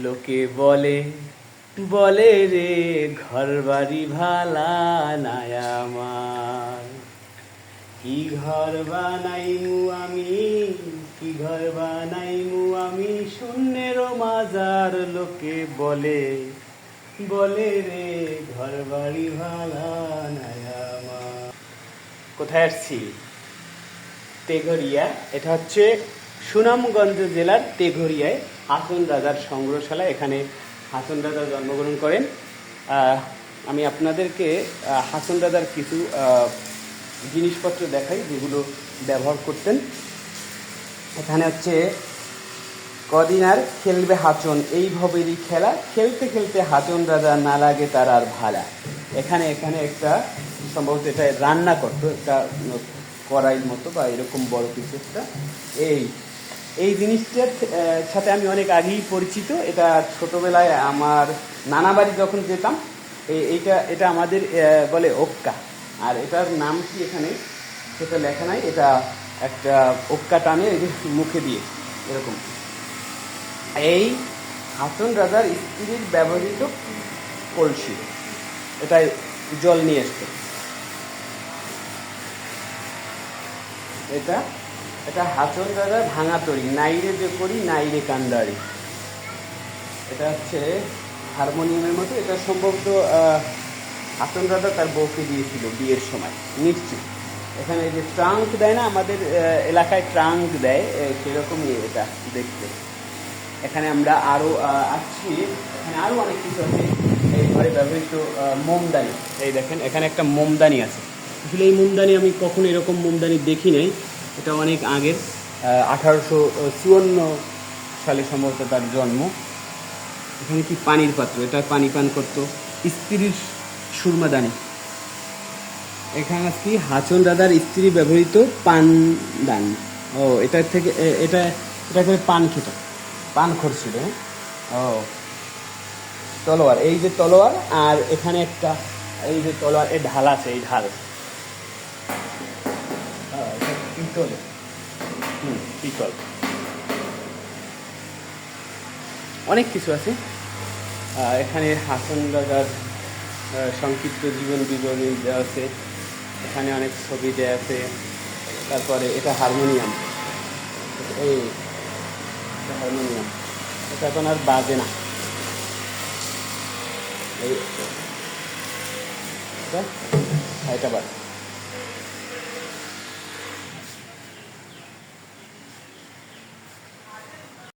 লোকে বলে বলে রে ঘর বাড়ি ভালা নাই আমার। কি ঘর বানাইমু আমি, কি ঘর বানাইমু আমি শূন্যের মাজার। লোকে বলে বলে রে ঘর বাড়ি ভালা নাই আমার। কোথায় আসছি? তেঘরিয়া। এটা হচ্ছে সুনামগঞ্জ জেলার তেঘরিয়ায় হাসন রাজার সংগ্রহশালা। এখানে হাসন রাজা জন্মগ্রহণ করেন। আমি আপনাদেরকে হাসন রাজার কিছু জিনিসপত্র দেখাই যেগুলো ব্যবহার করতেন। এখানে হচ্ছে কদিন আর খেলবে হাচন এই ভবেরই খেলা, খেলতে খেলতে হাচন রাজা না লাগে তার আর ভালা। এখানে একটা সম্ভবত এটা রান্না করতো, একটা কড়াইয়ের মতো বা এরকম বড় কিছু একটা। এই জিনিসটার সাথে আমি অনেক আগেই পরিচিত। এটা ছোটবেলায় আমার নানা বাড়ি যখন যেতাম, এটা আমাদের বলে ওক্কা। আর এটার নাম কি এখানে সেটা লেখা নাই। এটা একটা ওক্কা টানে এই যে মুখে দিয়ে এরকম। এই হাসন রাজার স্ত্রীর ব্যবহৃত কলসি, এটাই জল নিয়ে আসতো। এটা হাসন রাজার ভাঙা তরি, নাইরে যে করি নাইরে কান্দারি। এটা হচ্ছে হারমোনিয়ামের মতো। এটা সম্ভবত হাসন রাজা তার বউকে দিয়েছিল বিয়ের সময় নিশ্চিত। এখানে যে ট্রাঙ্ক দেয় না, আমাদের এলাকায় ট্রাঙ্ক দেয়, সেরকমই এটা দেখতে। এখানে আমরা আরও আসছি, এখানে আরও অনেক কিছু আছে। এই ঘরে ব্যবহৃত মোমদানি, এই দেখেন এখানে একটা মোমদানি আছে। আসলে এই মোমদানি আমি কখনো এরকম মোমদানি দেখি নাই। এটা অনেক আগের, 1854 সালে সম্ভবত তার জন্ম। এখানে কি পানির পাত্র, এটা পানি পান করতো। স্ত্রীর সুরমাদানি। এখানে কি হাসন রাজার স্ত্রী ব্যবহৃত পানদান। ও এটা থেকে এটা করে পান খেত, পান খরছিল। ও তলোয়ার, এই যে তলোয়ার। আর এখানে একটা এই যে তলোয়ার, এই ঢাল আছে, এই ঢাল পিতল। পিতল। অনেক কিছু আছে এখানে। হাসন রাজার সংক্ষিপ্ত জীবন বিবরণী দেওয়া আছে। এখানে অনেক ছবি দেওয়া আছে। তারপরে এটা হারমোনিয়াম, এই হারমোনিয়াম, এটা এখন আর বাজে না। এটা বাজে।